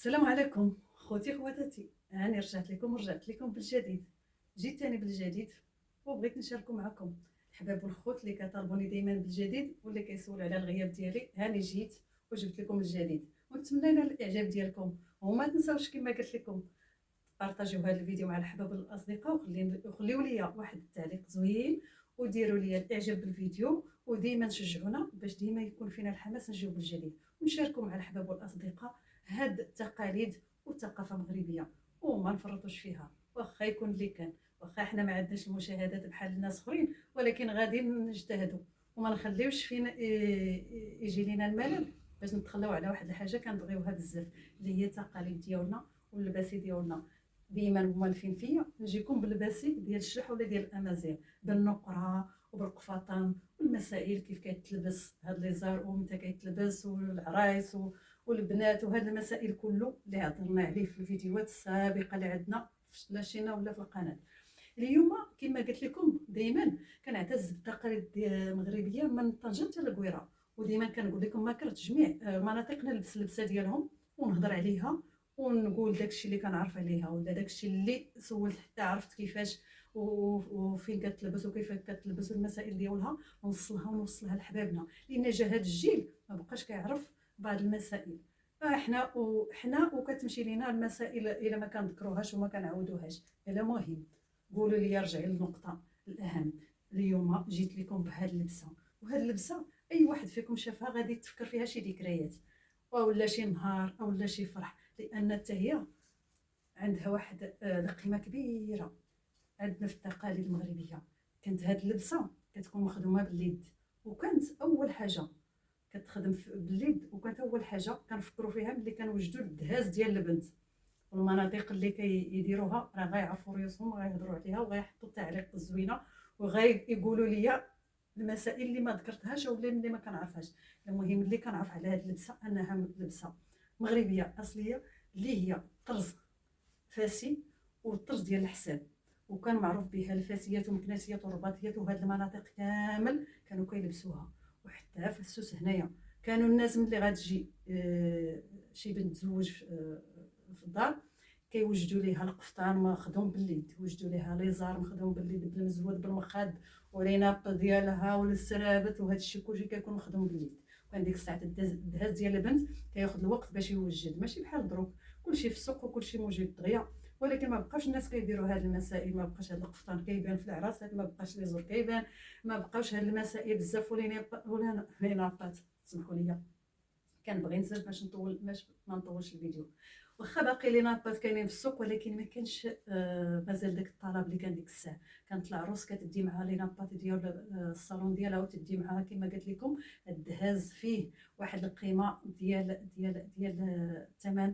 السلام عليكم خوتي خواتاتي، هاني رجعت لكم بالجديد. جيت تاني بالجديد وبغيت نشاركو معكم الحباب والخوت اللي كطالبوني دائما بالجديد واللي كيسولوا على الغياب ديالي. هاني جيت وجبت لكم الجديد ونتمنى ينال الاعجاب ديالكم. وما تنساوش كما قلت لكم بارطاجيو هذا الفيديو مع الحباب والاصدقاء وخليو لي واحد التعليق زوين وديروا لي الاعجاب بالفيديو وديما شجعونا باش ديما يكون فينا الحماس نجيو بالجديد ونشاركوا مع الحباب والاصدقاء هاد التقاليد والثقافه المغربيه وما نفرطوش فيها. واخا يكون اللي كان، واخا حنا ما عندناش المشاهدات بحال الناس اخرين، ولكن غادي نجتهدوا وما نخليوش فينا يجي لينا الملل باش نتخلاو على واحد الحاجه كنبغيوها بزاف اللي هي التقاليد ديالنا واللباسي ديالنا. ديما موالفين فيا نجيكم باللباسي ديال الشلح ولا ديال الامازيغ، بالنقره وبالقفطان والمسائل كيف كيتلبس هاد لي زار ومتى كيتلبس والعرايس والبنات وهاد المسائل كله اللي هضرنا عليه في الفيديوهات السابقه اللي عندنا في لاشينا ولا في القناه. اليوم كما قلت لكم دائما كنعتز بالتقاليد المغربيه من طنجه حتى للقويره، وديما كنقول لكم ما كرهت جميع المناطق نلبس اللبسه ديالهم ونهضر عليها ونقول داكشي اللي كنعرف عليها ولا داكشي اللي سولت حتى عرفت كيفاش وفين كتلبس وكيف كتلبس والمسائل ديالها ونوصلها لحبابنا، لان جا هذا الجيل ما بقاش كيعرف بعض المسائل. حنا وكتمشي لينا المسائل الا ما كنذكروهاش وما كنعاودوهاش. الا مهم قولوا لي رجعي للنقطه الاهم. اليوم جيت لكم بهاد اللبسه، وهاد اللبسه اي واحد فيكم شافها غادي تفكر فيها شي ذكريات ولا شي نهار اولا شي فرح، لان حتى هي عندها واحد قيمه كبيره عندنا في التقاليد المغربيه. كانت هاد اللبسه كتكون مخدومه باليد، وكانت اول حاجه كتخدم باليد، وكانت اول حاجه كنفكروا فيها ملي كنوجدوا الدهاز ديال البنت. والمناطق اللي كيديروها راه غيعرفوا ريوسهم وغيهضروا عليها وغيحطوا التعليق الزوينه وغيقولوا لي المسائل اللي ما ذكرتهاش ولا اللي ما كنعرفهاش. المهم اللي كنعرف على هذه اللبسه انها لبسه مغربيه اصليه اللي هي طرز فاسي والطرز ديال الحساب، وكان معروف بها الفاسيات والمكناسيات والرباطيات وهاد المناطق كامل كانوا كيلبسوها. وحتى في السوس هنايا كانوا الناس ملي غتجي شي بنت تزوج في الدار كيوجدوا ليها القفطان مخدوم باليد، يوجدوا ليها ليزار مخدوم باليد بالمزود بالمخد وليناب ديالها والسرابت وهذا الشيء كلشي كيكون مخدوم باليد. وكان ديك الساعه الدهاز ديال البنت كياخذ الوقت باش يوجد، ماشي بحال دروك كلشي في السوق وكلشي موجود دغيا. ولكن ما بقاش الناس كيديروا هذه المسائل، ما بقاش هذا القفطان كيبان في العراسات، ما بقاش لي زور كيبان، ما بقاوش هذه المسائل بزاف ولا لينابات. سمحوا لي كنبغي نزيد باش نطول باش ما نطولش الفيديو. واخا باقي لي نابات كاينين في السوق ولكن ما كانش مازال داك الطلب اللي كان ديك الساعه. كانت العروس كتدي معها لي نابات ديال الصالون ديالها وتدي معها كما قلت لكم الدهاز فيه واحد القيمه ديال الثمن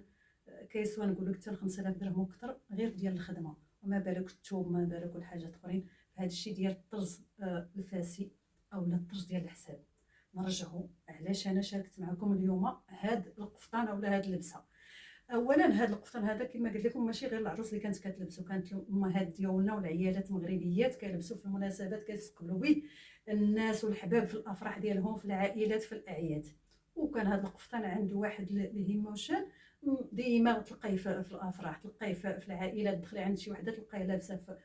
كيسوى نقول لك حتى 5000 درهم وكثر غير ديال الخدمه، وما بالك الثوب ما بالك الحاجات اخرين. فهذا الشيء ديال الطرز الفاسي او الطرز ديال الحساب. نرجعوا علاش انا شاركت معكم اليوم هاد القفطان اولا هاد اللبسه. اولا هاد القفطان هذا كما قلت لكم ماشي غير العروس اللي كانت كتلبسو، كانت الامهات ديالنا والعيالات المغربيات كيلبسوا في المناسبات كيستقبلوا به الناس والحباب في الافراح ديالهم في العائلات في الاعياد. وكان هذا القفطان عنده واحد الهمه وشان ديما تلقايه في الافراح، تلقايه في العائله، تدخلي عند شي وحده تلقايه لابسه في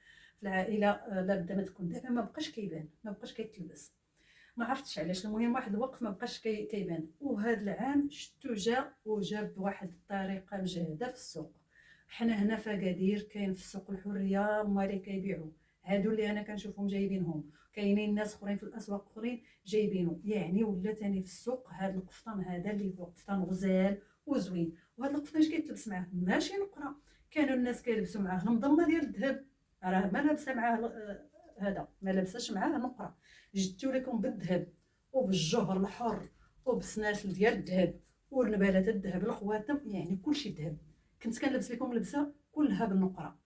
العائله لابد ما تكون. دابا ما بقاش كيبان ما بقاش كيتلبس، ما عرفتش علاش. المهم واحد الوقت ما بقاش كيبان، وهذا العام شتو جا بواحد الطريقه مجهده في السوق. حنا هنا في اكادير كاين في السوق الحريه مالي كيبيعوا هادو اللي انا كنشوفهم جايبينهم، كاينين ناس اخرين في الاسواق اخرين جايبينه. يعني ولا تاني في السوق هذا القفطان هذا اللي هو قفطان غزال وزوين. وهذا القفطان اش كيتلبس معاه؟ ماشي نقره، كانوا الناس كيلبسوا معاه المضمه ديال الذهب، راه ما لابسه معاه هذا ما لابساش معاه نقره. جدتو لكم بالذهب وبالجوهر الحر وبسناسل ديال الذهب والنبالات الذهب الخواتم، يعني كلشي ذهب. كنت كنلبس لكم لبسه كلها بالنقره.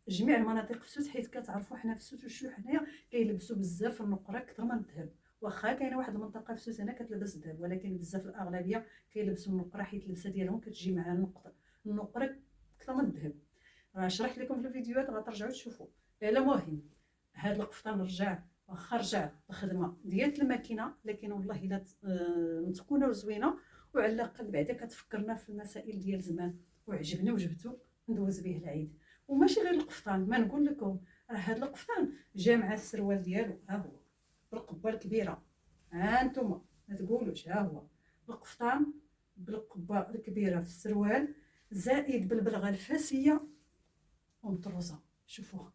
جميع المناطق في السوس حيت كتعرفوا حنا في السوس والشلوح حنايا كيلبسوا بزاف النقره اكثر من الذهب. واخا كاينه واحد المنطقه في السوس هنا كتلبس الذهب، ولكن بزاف الاغلبيه كيلبسوا النقره حيت اللبسه ديالهم كتجي مع النقره اكثر من الذهب. راه شرحت لكم في الفيديوهات غترجعوا تشوفوا. لا مهم هذا القفطان رجع واخا رجع الخدمه ديال الماكينه، لكن والله الا متقونه وزوينه وعلى الاقل بعدا كتفكرنا في المسائل ديال زمان وعجبني وجبتو ندوز به العيد. وماشي غير القفطان، ما نقول لكم راه هذا القفطان جا مع السروال ديالو، ها هو بالقبه الكبيره، ها انتم ما تقولوش، ها هو القفطان بالقبه الكبيره في السروال، زائد بالبلغه الفاسيه ومطروزه. شوفوها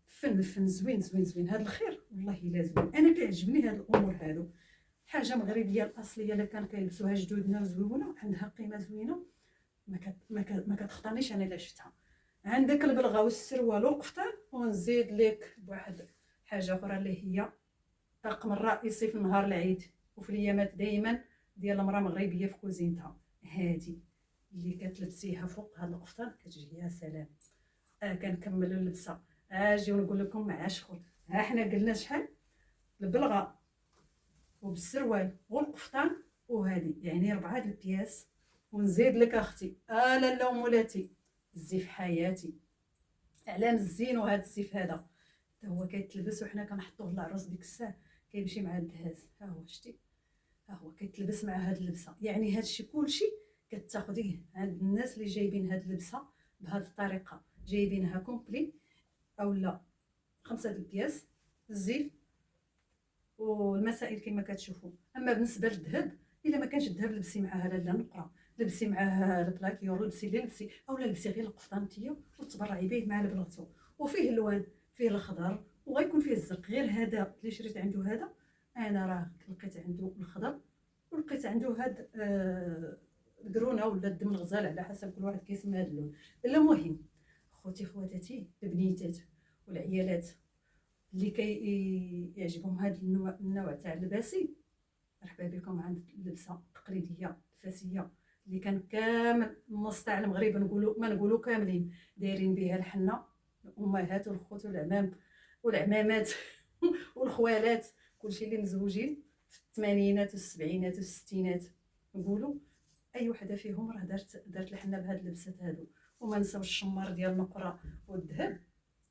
فن فن زوين زوين زوين. هذا الخير والله الا زوين، انا كيعجبني هاد الامور هادو. حاجه مغربيه الاصليه اللي كان كيلبسوها جدودنا وزويونه، عندها قيمه زوينه ما كتخطانيش انا الا شفتها. عندك البلغه والسروال والقفطان، ونزيد لك بواحد حاجه اخرى اللي هي الطاقم الرئيسي في نهار العيد وفي الايامات دائما ديال المراه مغربيه في كوزينتها، هادي اللي كتلبسيها فوق هذا القفطان كتجي يا سلام. كنكملوا اللبسه. اجيو نقول لكم مع شكون. ها حنا قلنا شحال؟ البلغه وبالسروال والقفطان وهذه، يعني 4 البياس. ونزيد لك اختي لاله ومولاتي الزيف حياتي، علام الزين. وهذا الزيف هذا حتى هو كيتلبس وحنا كنحطوه للعروس ديك الساعه، كيمشي مع الدهاز. ها هو شتي، ها هو كيتلبس مع هاد اللبسه. يعني هاد الشيء كلشي كتاخديه عند الناس اللي جايبين هاد اللبسه بهاد الطريقه، جايبينها كومبلي او لا 5 البياس الزيف والمسائل كما كتشوفوا. اما بالنسبه للذهب، الا ما كانش الذهب لبسي معها لاله نقره، لبسي معاه البلاكيور، لبسي اللي لبسي، اولا لبسي غير القفطان نتيا وتبرعي به مع البلاطو. وفيه الوان، فيه الخضر وغيكون فيه الزرق. غير هذا اللي شريت عنده هذا، انا راه لقيت عنده الخضر ولقيت عنده هاد القرونه ولا الدم الغزال على حسب كل واحد كيسمى هذا اللون. المهم خوتي خواتاتي البنيتات والعيالات اللي يعجبهم هذا النوع تاع اللباسي، مرحبا بكم عند اللبسه التقليديه الفاسيه اللي كان كامل النص تاع المغرب، نقولوا ما نقولوا كاملين دايرين بها الحنه، الامهات والخوت والعمام والعمامات والخوالات، كلشي اللي مزوجين في الثمانينات والسبعينات والستينات، نقولوا اي وحده فيهم راه دارت الحنه بهاد اللبسات هادو. وما نساوش الشمار ديال النقره والذهب،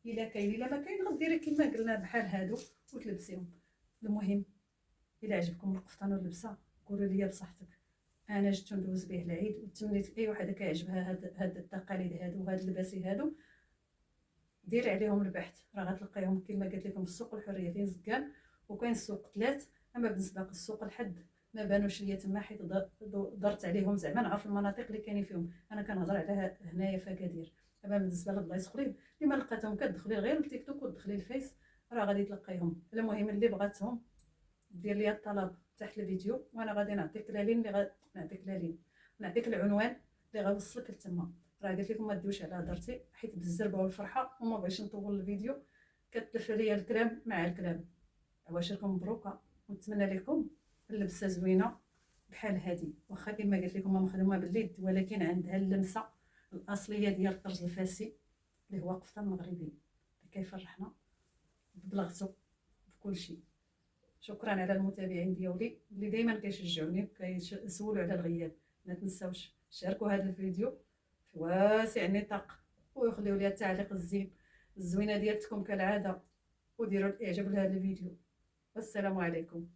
الا كاين الا ما كاين غديري كما قلنا بحال هادو وتلبسيهم. المهم الا عجبكم القفطان واللبسه قولوا لي بصحتك، انا جيت ندوز به العيد. وتمنيت اي وحده كيعجبها هاد التقاليد هادو وهاد اللباسي هادو ديري عليهم البحث، راه غتلقايهم كما قلت لكم في السوق الحريه فين زكان، وكاين السوق ثلاث. اما بالنسبه للسوق الحد ما بانوش ليا تما، حيت درت عليهم زعما نعرف المناطق اللي كاينين فيهم. انا كنهضر على هنايا في اكادير. اما بالنسبه للبلايص اخرين اللي ما لقيتهم كتدخلي غير التيك توك وتدخلي الفيس راه غادي تلقايهم. المهم اللي بغاتهم دير لي الطلب تحت الفيديو، وانا غادي نعطيك لالين نعطيك العنوان اللي غيوصلك لتما. راه قلت لكم ما تدوش على هضرتي حيت بالزربه والفرحه وما بغيتش نطول الفيديو، كتلف عليا الكلام مع الكلام. عواشركم مبروكه، ونتمنى لكم اللبسه زوينه بحال هادي، واخا كما قلت لكم مخدومه باليد ولكن عندها اللمسه الاصليه ديال الطرز الفاسي اللي هو قفطان مغربي اللي كيفرحنا ببلاغتو بكل شيء. شكرا على المتابعين ديالي اللي دائما كيشجعوني وكيسولوا على الغياب. ما تنساوش شاركوا هذا الفيديو في واسع النطاق، ويخليوا لي التعليق الزوينه ديالكم كالعاده، وديروا الاعجاب لهذا الفيديو. والسلام عليكم.